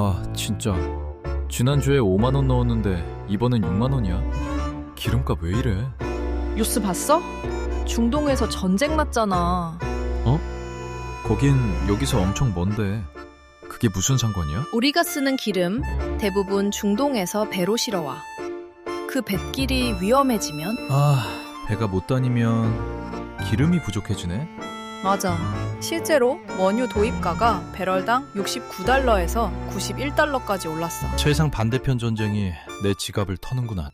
아, 진짜. 지난주에 5만 원 넣었는데 이번엔 6만 원이야. 기름값 왜 이래? 뉴스 봤어? 중동에서 전쟁 났잖아. 거긴 여기서 엄청 먼데. 그게 무슨 상관이야? 우리가 쓰는 기름 대부분 중동에서 배로 실어와. 그 뱃길이 위험해지면 아, 배가 못 다니면 기름이 부족해지네? 맞아. 실제로 원유 도입가가 배럴당 69달러에서 91달러까지 올랐어. 세상 반대편 전쟁이 내 지갑을 터는구나.